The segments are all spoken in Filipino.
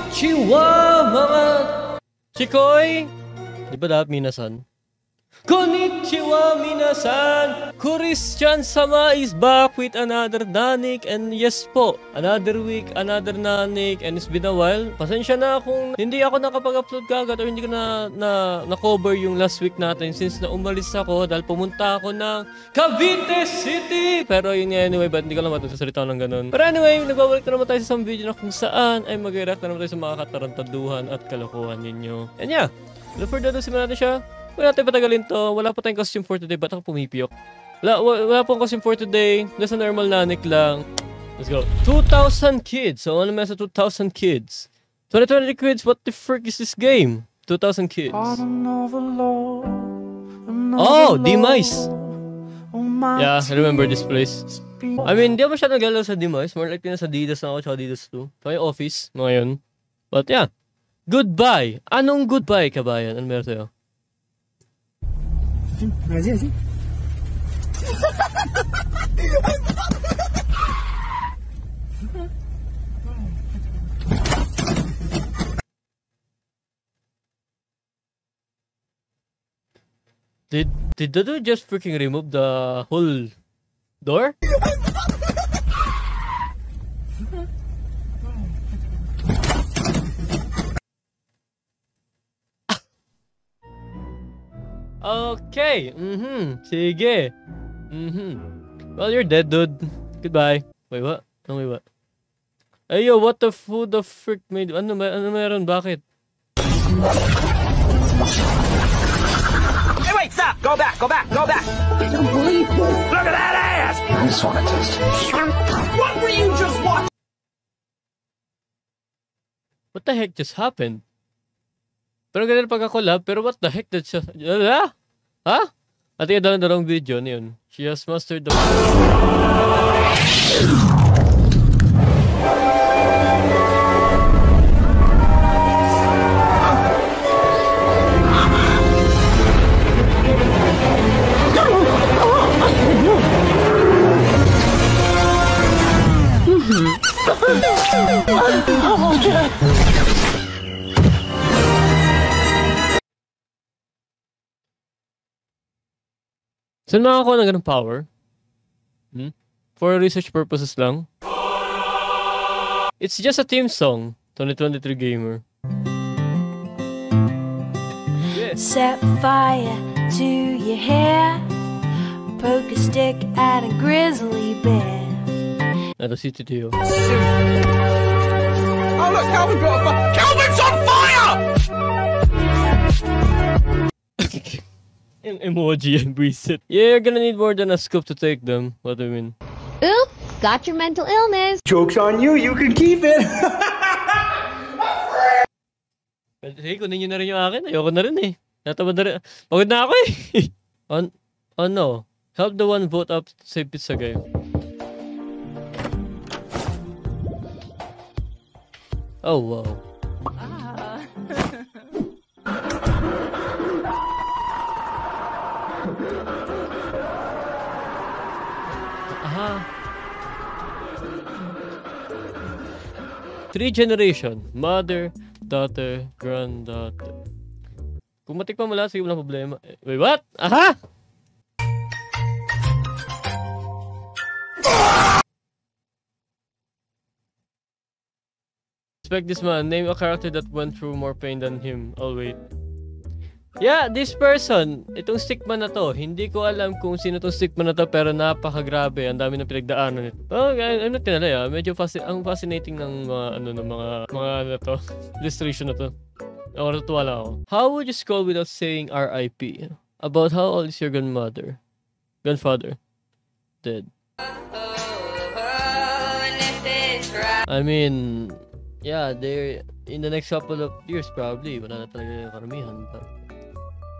Konnichiwa, mga chikoy! Di ba dapat minasan? Konnichiwa, minasan! Christian Sama is back with another Nanik, and yes po, another week, another Nanik, and it's been a while. Pasensya na kung hindi ako nakapag-upload kagad or hindi ko na-cover yung last week natin since na umalis ako dahil pumunta ako ng Cavite City! Pero yun nga anyway, ba't hindi ko lang matusasalita ng ganun. Pero anyway, nagbabalik na naman tayo sa isang video na kung saan ay mag-react na naman tayo sa mga katarantaduhan at kalokohan ninyo. And yeah, look for that, simulan natin siya. Wala natin patagalin to. Wala pa tayong costume for today. Ba't ako pumipiyok? Wala pong costume for today. Just a normal Nanik lang. Let's go. 2,000 kids. So ano naman sa 2,000 kids? 2020 kids, what the frick is this game? 2,000 kids. Oh, Demise. Yeah, I remember this place. I mean, di ako masyadong galaw sa Demise. More like nasa Adidas na ako, tsaka Adidas 2. So yung office, mga yun. But yeah. Goodbye. Anong goodbye, kabayan? Ano meron sa'yo? Así. Did the dude just freaking remove the whole door? Okay. Sige. Well, you're dead, dude. Goodbye. Wait, what? No, wait, what? Hey, yo, what the frick made? Ano meron? Bakit? Hey, wait, stop! Go back! I don't believe you. Look at that ass! I just want to test it. What were you just watching? What the heck just happened? Pero ganun pagka-collab, pero what the heck did siya... Ha? At yung dalawang video na yun. She has mastered the... Saan makakuha ng ganung power? For research purposes lang? It's just a theme song. 2023 gamer. Yeah. Set fire to your hair. Poke a stick at a grizzly bear. Nado si Tito. Oh, look, Calvin got a fire! Calvin's on fire! Yung emoji and reset. Yeah, you're gonna need more than a scoop to take them. What do you mean? Oops, got your mental illness. Joke's on you, you can keep it. Hey, kunin nyo na rin yung akin. Ayoko na rin eh. Natawad na rin. Pagod na ako eh. Oh no. Help the one vote up to save pizza guy. Oh wow. Three generation. Mother, daughter, granddaughter. Kung matikpan mo lahat, sige walang problema. Wait, what? Aha! Respect this man. Name a character that went through more pain than him. I'll wait. Yeah, this person, itong stickman na to, hindi ko alam kung sino tong stickman na to, pero napakagrabe, ang dami na pinagdaanan nito. Oh, I'm not tinalay medyo ang fascinating ng mga ano to, illustration na to. Ako natuwa lang ako. How would you scroll without saying RIP? About how old is your grandfather? Dead. I mean, yeah, they're in the next couple of years probably, wala na talaga yung karamihan, but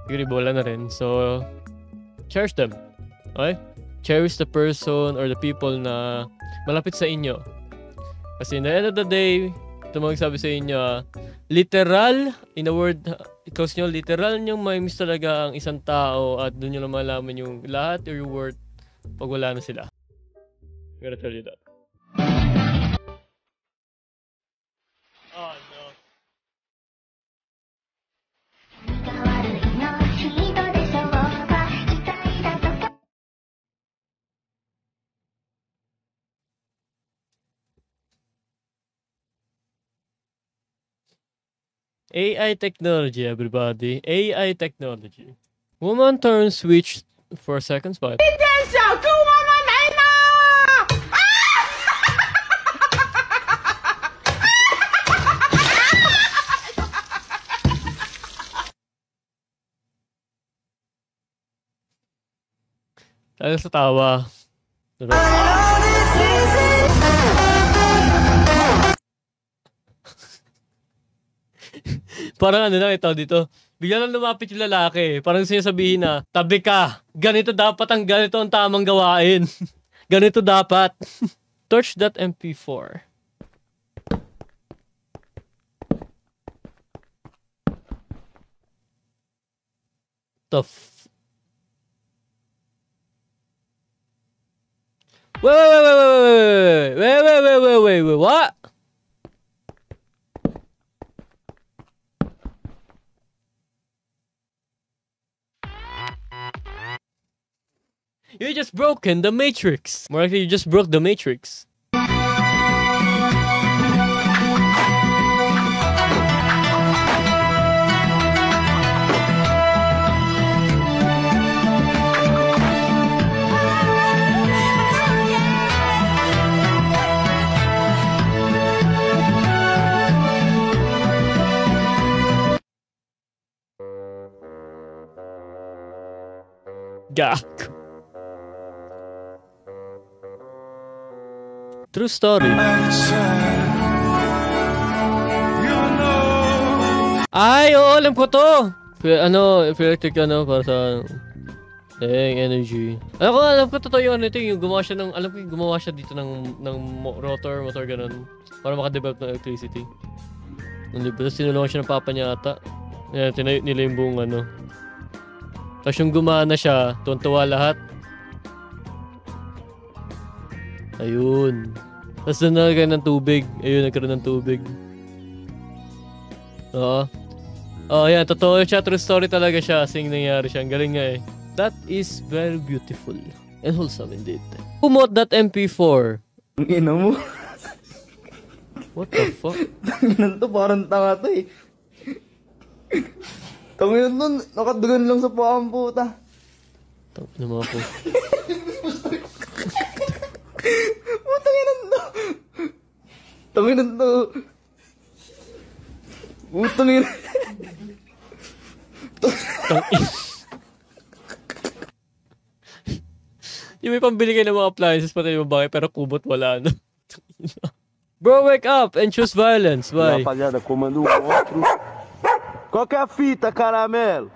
wala na rin. So, cherish them. Okay? Cherish the person or the people na malapit sa inyo. Kasi in the end of the day, ito magsabi sa inyo, literal, in a word, because nyo, literal nyo may miss talaga ang isang tao at doon nyo na malaman yung lahat or your worth pag wala na sila. I'm gonna tell you that. Oh no. AI technology, everybody. AI technology. Woman turns switch for seconds, but tayo sa tawa. Parang ano lang ito dito. Bigla lang lumapit yung lalaki. Parang sinasabihin na, tabi ka. Ganito ang tamang gawain. Ganito dapat. Torch.mp4. Wait, what? You just broken the Matrix. More likely, you just broke the Matrix. Gak. True story. Ay, oo, alam ko to. Electric para sa energy. Alam ko totoo yung yung gumawa siya ng, alam ko yung gumawa siya dito ng motor ganun. Para makadevelop ng electricity. Tapos tinulungan siya ng papa niya ata. Yeah, tinayo nila yung buong Tapos yung gumana siya, tuwan-tuwa lahat. Ayun. Tapos doon nalagay ng tubig. Ayun, nagkaroon ng tubig. Oo. Yan. Totoo siya. True story talaga siya. Sing nangyari siya. Ang galing nga eh. That is very beautiful. And wholesome indeed. Kumot.mp4. Ang ina mo. What the fuck? Tanginan to, parang tanga to eh. Tanginan nun, nakadugan lang sa paan puta. Tangin naman ako. Tanginan to. Tanginan to. Tanginan. Yung may pambili kayo ng mga appliances pati yung bagay pero kubot wala no. Bro, wake up and choose violence. Why? Rapaziada, comando outro. Qual que é a fita, caramelo?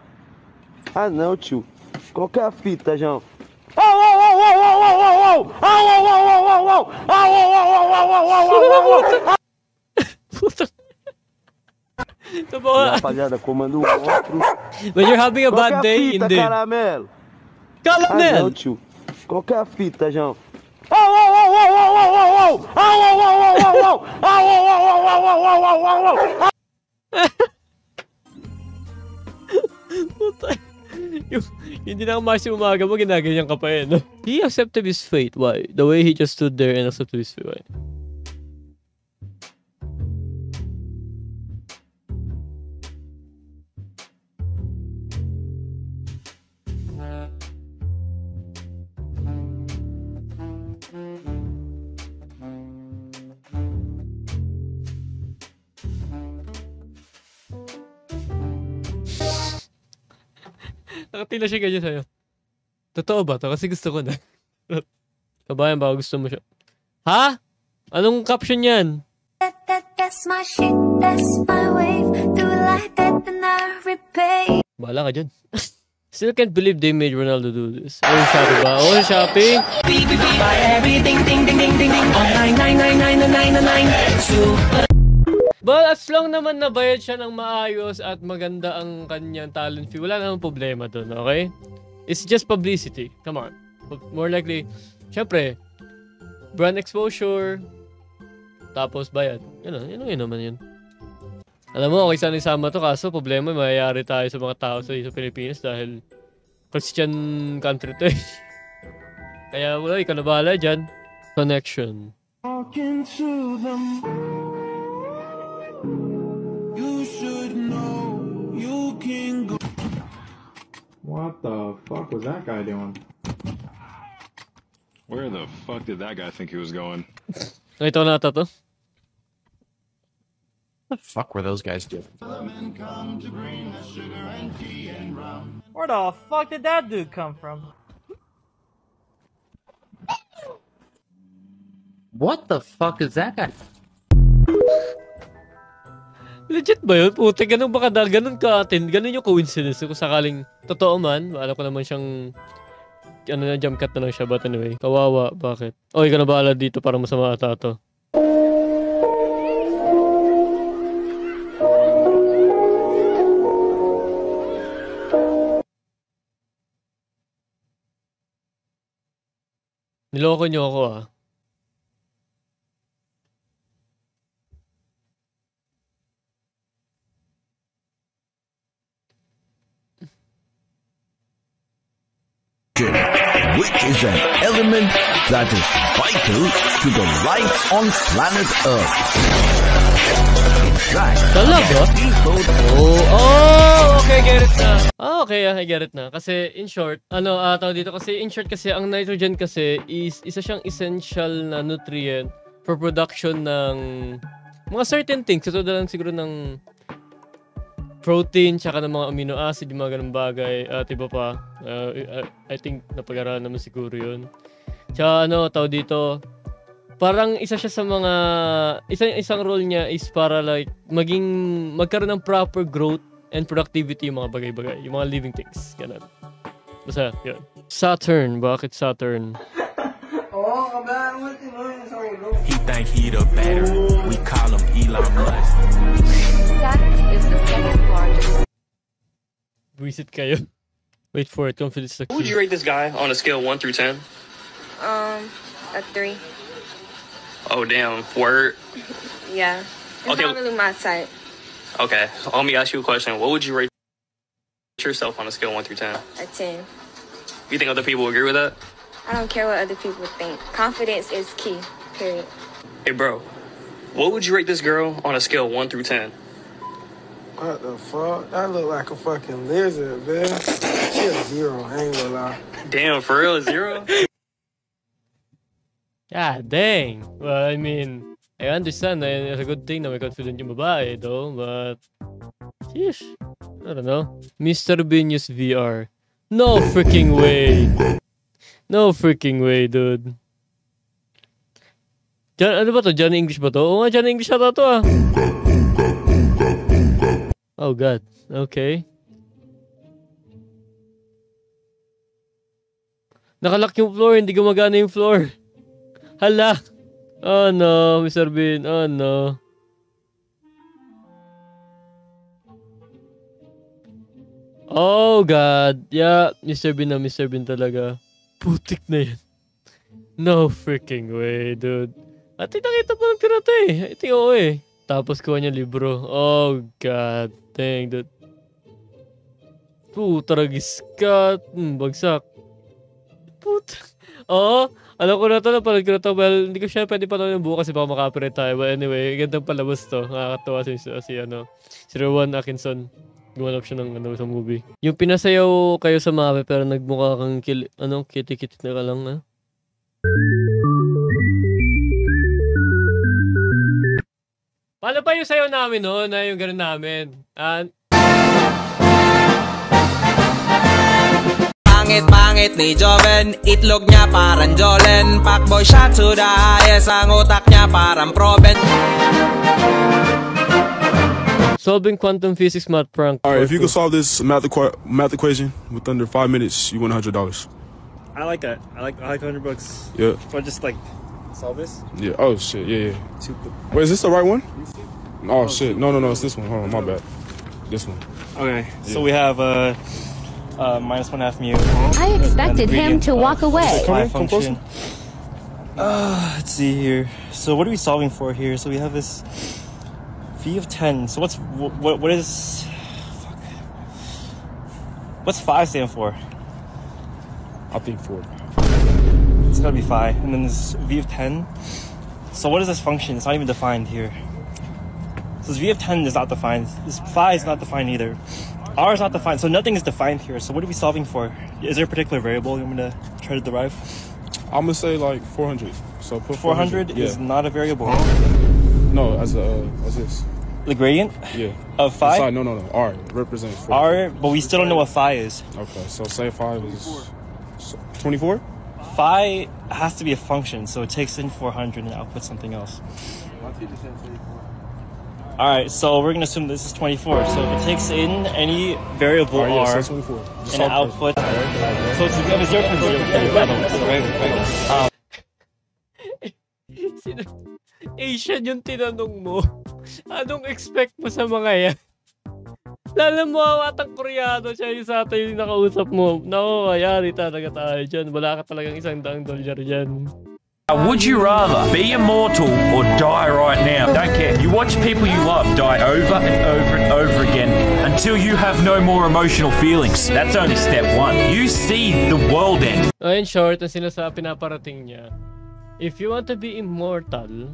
Ah, não, tio. Qual que é a fita, João? Rapaziada, comando outro. When you're having a bad day, indeed. Caramelo? Caramelo! Ah, não, tio. Qual que é a fita, João? Yung hindi na kumakas yung umaga mo, ginaganyan ka pa eh, no? He accepted his fate. Why? The way he just stood there and accepted his fate. Why? Nakatila siya ganyan sa'yo. Totoo ba to? Kasi gusto ko na. Kabayan ba? Gusto mo siya? Ha? Anong caption yan? That's my shit, that's my wave. Do it like that, then I repay. Bahala ka dyan. Still can't believe they made Ronaldo do this. Oh, Shopee ba? Oh, Shopee? But as long naman nabayad siya ng maayos at maganda ang kanyang talent fee, wala namang problema doon, okay? It's just publicity. Come on. More likely, syempre, brand exposure, tapos bayad. Yun naman yun. Alam mo, okay sana isama to, kaso problema, mayayari tayo sa mga tao sa Pilipinas dahil Christian country to eh. Kaya wala, ikaw na bahala dyan. Connection. Walking to them. You should fuck was that guy doing? Where the fuck did that guy think he was going? Nakita ko na ata to. What the fuck were those guys doing? Where the fuck did that dude come from? What the fuck is that guy? Legit ba yun? Puti, ganun ba kadal? Ganun ka-atin? Ganun yung coincidence? Kung sakaling totoo man, alam ko naman siyang ano na, jump cut na lang siya. But anyway, kawawa. Bakit? Oh, ikaw na bahala dito para masama ata to. Niloko niyo ako ah. Which is an element that is vital to the life on planet Earth. In fact, talaga? Okay, get it na. Okay, I get it na. Kasi in short, tawag dito kasi in short kasi ang nitrogen kasi is isa siyang essential na nutrient for production ng mga certain things. Ito lang siguro ng protein, tsaka ng mga amino acid, yung mga ganung bagay, at iba pa. I think napag-aralan naman siguro yun. Tsaka tawag dito, parang isa siya sa mga, isang role niya is para like, magkaroon ng proper growth and productivity yung mga bagay-bagay, yung mga living things. Ganun. Basta, yun. Saturn. Bakit Saturn? He think he the better. We call him Elon Musk. Saturn is the second largest. Visit kayo. Wait for it. Confidence the key. Would you rate this guy on a scale 1 through 10? A 3. Oh, damn. Word. Yeah. It's Okay. not really my type. Okay. Let me ask you a question. What would you rate yourself on a scale 1 through 10? A 10. You think other people agree with that? I don't care what other people think. Confidence is key. Period. Hey, bro. What would you rate this girl on a scale 1 through 10? What the fuck? That look like a fucking lizard, man. She a 0, I ain't gonna lie. Damn, for real, a 0? God dang. Well, I mean, I understand na it's a good thing na may confident yung babae, though, but sheesh. I don't know. Mr. Binius VR. No freaking way. No freaking way, dude. Ano ba to? Johnny English ba to? Oo nga, Johnny English ata to ah. Oh God. Okay. Nakalock yung floor, hindi gumagana yung floor. Hala. Oh no, Mr. Bean. Oh no. Oh God. Yeah, Mr. Bean na Mr. Bean talaga. Putik na yan. No freaking way, dude. At nakita pa lang tira to eh. I think oo eh. Tapos kuha niya libro. Oh God. Dang, dude. Tragis ka. Bagsak. Puta. Oo. Alam ko na to, napanood ko na to. Well, hindi ko siya pwede panood yung bukas kasi baka maka-copyright tayo. But anyway, gandang palabas to. Nakakatawa si Rowan Atkinson. Gumanap siya ng sa movie. Yung pinasayaw kayo sa mapa pero nagmukha kang kitty-kitty na ka lang na. Paano pa yung sayaw namin no? Na yung gano'n namin? Pangit-pangit ni Joven, itlog niya parang Jolen. Fuckboy shot to the highest, ang utak niya parang proben. Solving quantum physics math prank. Alright, if you can solve this math equation with under 5 minutes, you win $100. I like that. I like $100. Yeah. So just like solve this? Yeah. Oh shit. Yeah. Wait, is this the right one? Oh shit. No. It's this one. Hold on. My bad. This one. Okay. Yeah. So we have minus 1/2 mu. I expected him to walk away. Come closer. Let's see here. So what are we solving for here? So we have this v of 10. So what is? Fuck. What's 5 stand for? I think 4. It's gotta be phi. And then this v of 10. So what is this function? It's not even defined here. So this v of 10 is not defined. This phi is not defined either. R is not defined, so nothing is defined here. So what are we solving for? Is there a particular variable you want me to try to derive? I'm gonna say like 400. So put 400 is not a variable. No, as this. The gradient? Yeah. Of phi? Sorry, no. R represents 400. R, but we still don't know what phi is. Okay, so say phi is 24? Phi has to be a function, so it takes in 400 and outputs something else. Alright, so we're going to assume this is 24. So if it takes in any variable R and output, so it's a 0 from 0. Asian yung tinanong mo. Anong expect mo sa mga yan? Lalo mo awatang Koreano, Chinese ata yung nakausap mo. Nako, kayari talaga tayo dyan. Wala ka talagang $100 dyan. Would you rather be immortal or die right now? Don't care. You watch people you love die over and over and over again until you have no more emotional feelings. That's only step one. You see the world end. In short, ang sinasabi pinaparating niya, if you want to be immortal,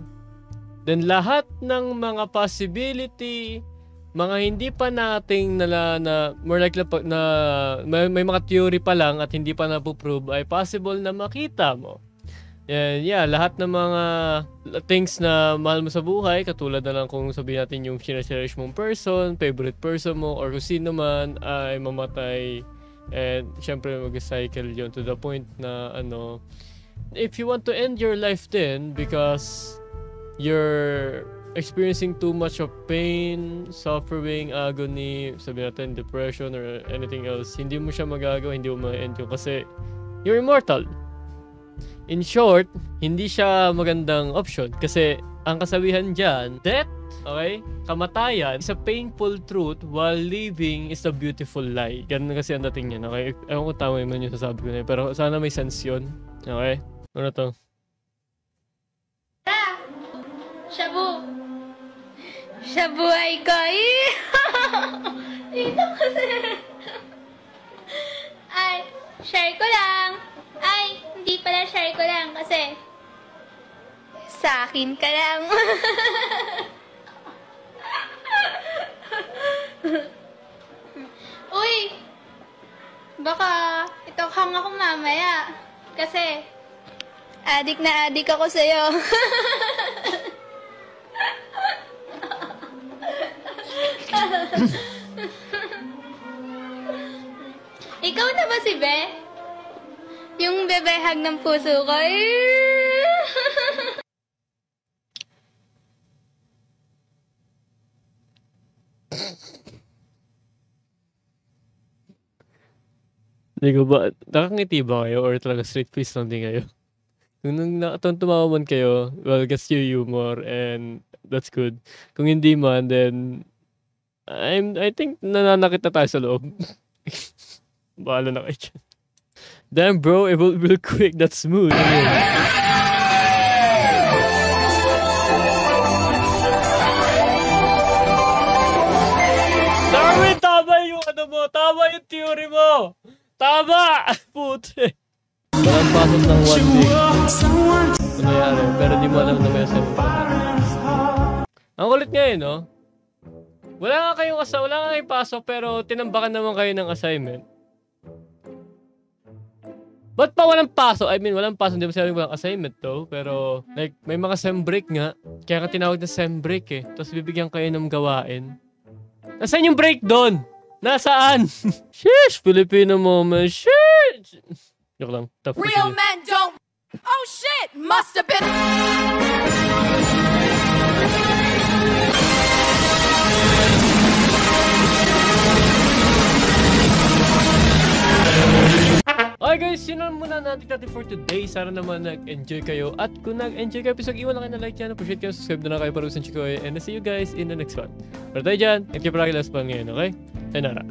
then lahat ng mga possibility, mga hindi pa nating more likely na may mga theory pa lang at hindi pa napuprove ay possible na makita mo. Yeah, lahat ng mga things na mahal mo sa buhay, katulad na lang kung sabihin natin yung sinacherish mong person, favorite person mo, or kung sino man ay mamatay. And syempre mag-cycle yun to the point na if you want to end your life then because you're experiencing too much of pain, suffering, agony, sabihin natin depression or anything else, hindi mo siya magagawa, hindi mo ma-end yun kasi you're immortal. In short, hindi siya magandang option kasi ang kasabihan dyan, death, okay, kamatayan is a painful truth while living is a beautiful lie. Ganun kasi ang dating yan, okay? Ewan ko tama naman yung sasabi ko na yun, pero sana may sense yun, okay? Ano to? Shabu! Shabuhay ko! Dito kasi. Ay, share ko lang. Ay, hindi pala share ko lang kasi sa akin ka lang. Uy, baka itokhang ako mamaya kasi adik na adik ako sa'yo. Ikaw na ba si Be? Yung bebehag ng puso ko. Hindi ko ba, nakangiti ba kayo or talaga straight face lang din kayo? Kung tumawa man kayo, well, gets your humor and that's good. Kung hindi man, then I think nananakit na tayo sa loob. Bahala na kayo dyan. Damn bro, it will real quick, that's smooth. Darwin, tama yung mo, tama yung theory mo! Tama! Puti! Walang pasok ng 1 day. Ano nangyari? Pero di mo alam na may assignment pa. Ang kulit ngayon, no? Wala nga kayong pasok pero tinambakan naman kayo ng assignment. Ba't pa walang pasok? I mean, walang pasok. Hindi mo sabi walang assignment to. Pero, like, may mga sem break nga. Kaya ka tinawag na sem break eh. Tapos bibigyan kayo ng gawain. Nasaan yung break doon? Nasaan? Sheesh! Filipino moment. Sheesh! Joke lang. Tough Real men don't... Oh shit! Must have been... Okay guys, yun lang muna natin for today. Sana naman nag-enjoy kayo. At kung nag-enjoy kayo, please iwan lang kayo na like yan. Appreciate kayo, subscribe na kayo para sa Chikoy. And I'll see you guys in the next one. Para tayo dyan, and keep last pa ngayon, okay? Sayonara.